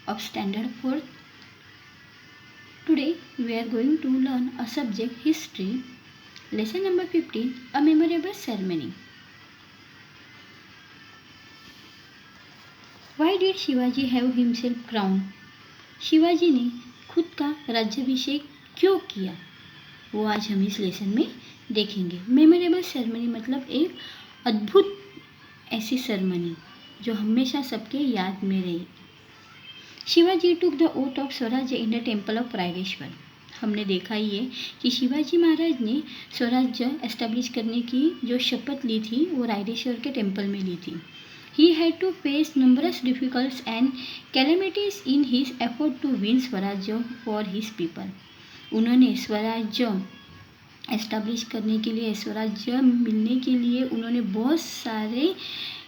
of Standard 4th. Today we are going to learn a subject history. Lesson number 15, a memorable ceremony. Why did Shivaji have himself crowned? Shivaji ने खुद का राज्याभिषेक क्यों किया, वो आज हम इस लेसन में देखेंगे। मेमोरेबल सेरेमनी मतलब एक अद्भुत ऐसी सेरेमनी जो हमेशा सबके याद में रही। Shivaji took the oath of Swarajya in the temple of Raireshwar. हमने देखा ही है कि शिवाजी महाराज ने स्वराज्य एस्टेब्लिश करने की जो शपथ ली थी वो रायरेश्वर के टेम्पल में ली थी। He had to face numerous difficulties and calamities in his effort to win स्वराज्य for his people. उन्होंने स्वराज्य एस्टेब्लिश करने के लिए, स्वराज्य मिलने के लिए उन्होंने बहुत सारे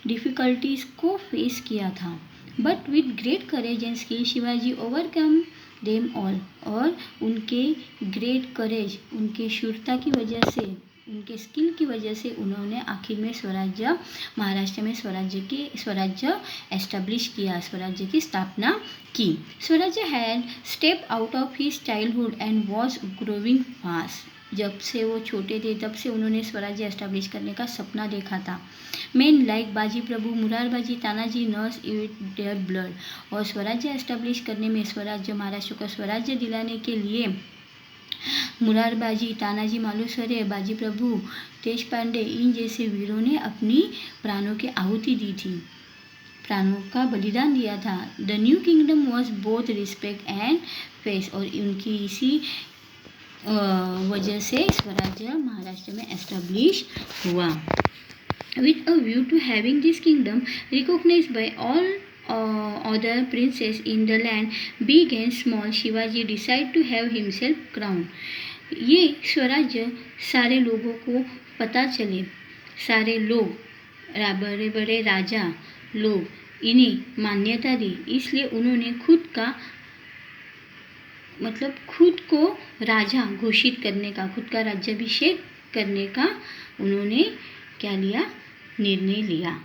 डिफ़िकल्टीज़ को फेस किया था। But with great courage and skill Shivaji overcome them all. और उनके ग्रेट करेज, उनके शूरता की वजह से, उनके स्किल की वजह से उन्होंने आखिर में स्वराज्य, महाराष्ट्र में स्वराज्य एस्टेब्लिश किया, स्वराज्य की स्थापना की। स्वराज्य had step out of his childhood and was growing fast. जब से वो छोटे थे तब से उन्होंने स्वराज्य एस्टेब्लिश करने का सपना देखा था। Men like Baji Prabhu, Murarbaji, Tanaji nurse it their blood. और स्वराज्य एस्टेब्लिश करने में, स्वराज्य, महाराष्ट्र को स्वराज्य दिलाने के लिए मुरारबाजी, तानाजी मालुसरे, बाजी प्रभु, देश पांडे, इन जैसे वीरों ने अपनी प्राणों की आहुति दी थी, प्राणों का बलिदान दिया था। The new kingdom was both respect and face. और उनकी इसी वजह से स्वराज्य महाराष्ट्र में एस्टेब्लिश हुआ। With a view to having this kingdom recognised by all other princes in the land, big and small, Shivaji decide to have himself crowned. ये स्वराज्य सारे लोगों को पता चले, सारे लोग, बड़े बड़े राजा लोग इन्हें मान्यता दी, इसलिए उन्होंने खुद को राजा घोषित करने का, खुद का राज्याभिषेक करने का उन्होंने क्या लिया, निर्णय लिया।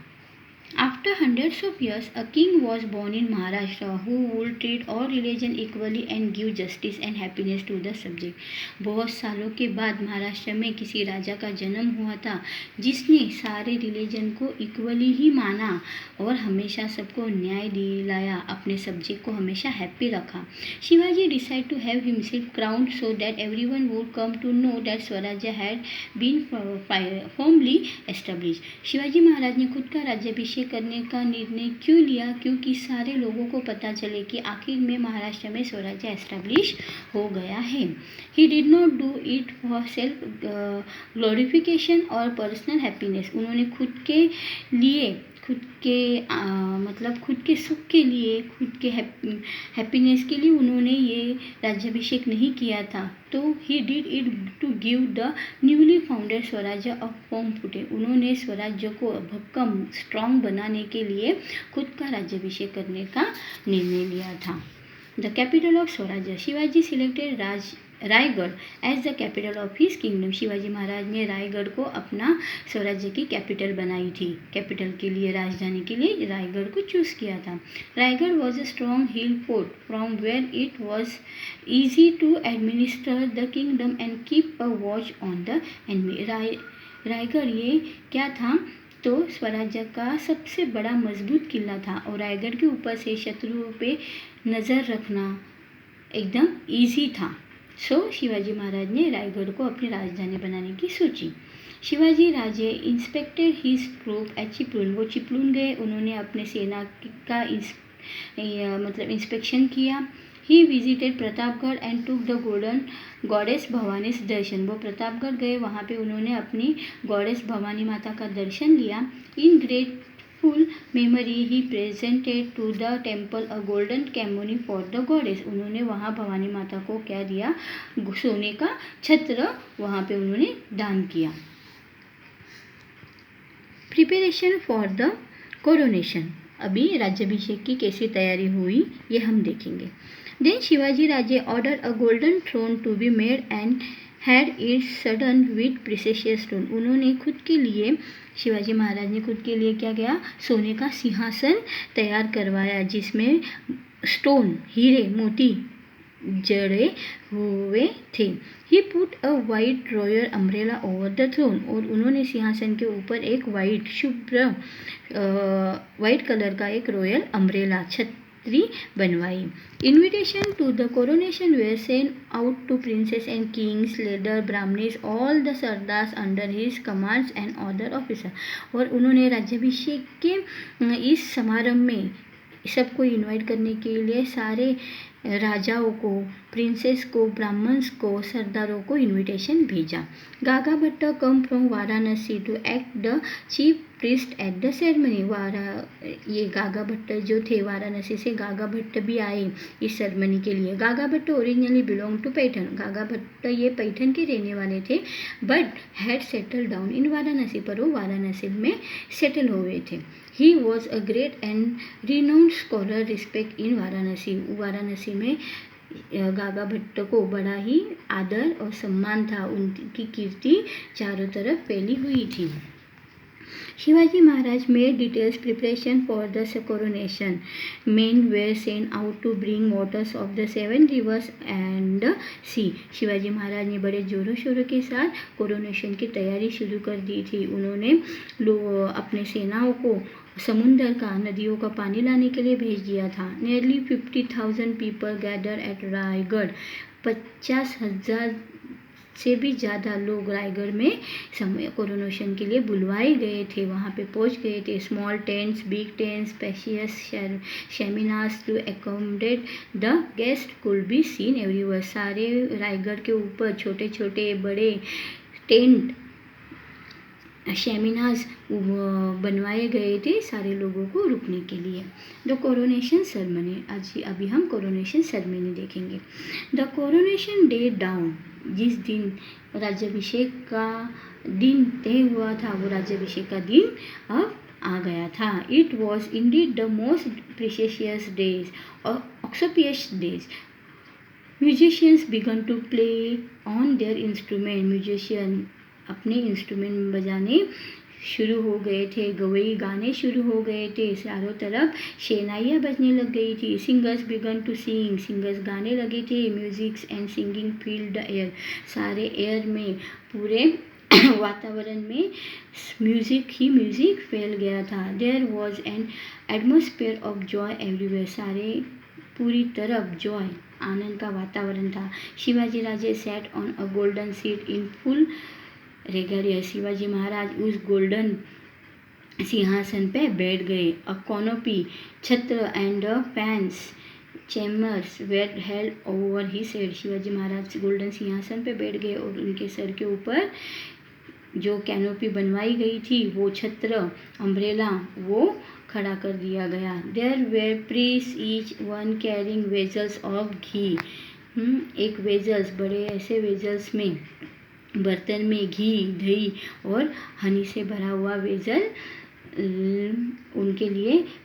After hundreds of years, a king was born in Maharashtra who would treat all religion equally and give justice and happiness to the subject. बहुत सालों के बाद महाराष्ट्र में किसी राजा का जन्म हुआ था जिसने सारे रिलीजन को इक्वली ही माना और हमेशा सबको न्याय दिलाया, अपने सब्जेक्ट को हमेशा हैप्पी रखा। Shivaji decide to have himself crowned so that everyone would come to know that Swarajya had been firmly establish. Shivaji Maharaj ने खुद का राज्याभिषेक करने का निर्णय क्यों लिया, क्योंकि सारे लोगों को पता चले कि आखिर में महाराष्ट्र में स्वराज्य एस्टेब्लिश हो गया है। He did not do it for self glorification और पर्सनल हैप्पीनेस। उन्होंने खुद के लिए, खुद के सुख के लिए, खुद के हैप्पीनेस के लिए उन्होंने ये राज्याभिषेक नहीं किया था। तो he did it to give the newly founded Swarajya a firm फुटे। उन्होंने स्वराज्य को भक्कम, स्ट्रॉन्ग बनाने के लिए खुद का राज्याभिषेक करने का निर्णय लिया था। The capital of Swarajya, Shivaji selected Raigad as the capital of his kingdom. Shivaji Maharaj ने रायगढ़ को अपना स्वराज्य की कैपिटल बनाई थी, कैपिटल के लिए, राजधानी के लिए रायगढ़ को चूज़ किया था। Raigad was a strong hill fort from where it was easy to administer the kingdom and keep a watch on the enemy. Raigad ये क्या था, तो स्वराज्य का सबसे बड़ा मजबूत किला था और रायगढ़ के ऊपर से शत्रुओं पे नज़र रखना एकदम ईजी था। शिवाजी महाराज ने रायगढ़ को अपनी राजधानी बनाने की सोची। Shivaji Raje inspected his troop at Chiplun. वो चिपलून गए, उन्होंने अपने सेना का इंस्पेक्शन किया। He visited Pratapgad and took the golden goddess Bhavani darshan. वो प्रतापगढ़ गए, वहाँ पे उन्होंने अपनी गॉडेस भवानी माता का दर्शन लिया। In grateful memory he presented to the temple a golden कैमोनी फॉर द गॉडेस। उन्होंने वहाँ भवानी माता को क्या दिया, सोने का छत्र वहाँ पे उन्होंने दान किया। प्रिपरेशन फॉर द कोरोनेशन, अभी राज्याभिषेक की कैसी तैयारी हुई ये हम देखेंगे। Then Shivaji Raje order a golden throne to be made and had it sudden with precious stone. उन्होंने खुद के लिए, शिवाजी महाराज ने खुद के लिए क्या किया, सोने का सिंहासन तैयार करवाया जिसमें स्टोन, हीरे मोती जड़े हुए थे। He put a white royal umbrella over the throne, और उन्होंने सिंहासन के ऊपर एक वाइट कलर का एक रॉयल अम्ब्रेला छतरी बनवाई। Invitation to the coronation were sent out to princes and kings, leader, Brahmins, all the sardars under his commands and other officer. और उन्होंने राज्याभिषेक के इस समारंभ में सबको इनवाइट करने के लिए सारे राजाओं को, प्रिंसेस को, ब्राह्मण्स को, सरदारों को इनविटेशन भेजा। Gaga Bhatt come from Varanasi to act the chief priest at the ceremony. ये गागा भट्ट जो थे, वाराणसी से गागा भट्ट भी आए इस सेरेमनी के लिए। Gaga Bhatt originally belong to Paithan. Gaga Bhatt ये पैठन के रहने वाले थे, but had settle down in Varanasi, पर वो वाराणसी में सेटल हुए थे। He was a great and renowned scholar respect in Varanasi. Varanasi में गागा भट्ट को बड़ा ही आदर और सम्मान था, उनकी कीर्ति चारों तरफ फैली हुई थी। Shivaji Maharaj made details preparation for the coronation. Men were sent out to bring waters of the 7 rivers and sea. Shivaji Maharaj ने बड़े जोरों शोरों के साथ कोरोनेशन की तैयारी शुरू कर दी थी। उन्होंने अपने सेनाओं को समुंदर का, नदियों का पानी लाने के लिए भेज दिया था। Nearly 50,000 people gathered at Raigarh. 50,000 से भी ज़्यादा लोग रायगढ़ में कोरोनेशन के लिए बुलवाए गए थे, वहाँ पे पहुँच गए थे। Small tents, big tents, spacious seminars to accommodate the guest could be seen everywhere. सारे रायगढ़ के ऊपर छोटे छोटे बड़े टेंट, सेमिनार्स बनवाए गए थे सारे लोगों को रुकने के लिए। द कोरोनेशन सेरेमनी, आज अभी हम कोरोनेशन सेरेमनी देखेंगे। द कोरोनेशन डे डाउन, जिस दिन राज्याभिषेक का दिन तय हुआ था, वो राज्याभिषेक का दिन अब आ गया था। It was indeed the most precious days और auspicious days. Musicians began to play on their instrument. Musician अपने इंस्ट्रूमेंट बजाने शुरू हो गए थे, गवई गाने शुरू हो गए थे, चारों तरफ शहनाइयाँ बजने लग गई थी। Singers began to sing, singers गाने लगे थे। Musics and singing filled the air, सारे एयर में, पूरे वातावरण में म्यूजिक ही म्यूजिक फैल गया था। There was an atmosphere of joy everywhere, सारे पूरी तरफ जॉय, आनंद का वातावरण था। Shivaji Raje set on a golden seat in full regalia. Shivaji Maharaj उस गोल्डन सिंहासन पे बैठ गए। अ कॉनोपी, छत्र and fans chambers were held over his head. Shivaji Maharaj golden सिंहासन पे बैठ गए और उनके सर के ऊपर जो कैनोपी बनवाई गई थी, वो छत्र, अम्ब्रेला, वो खड़ा कर दिया गया। There were priests each one carrying vessels of ghee. एक वेजल्स, बड़े ऐसे वेजल्स में, बर्तन में घी, दही और हनी से भरा हुआ वेजल उनके लिए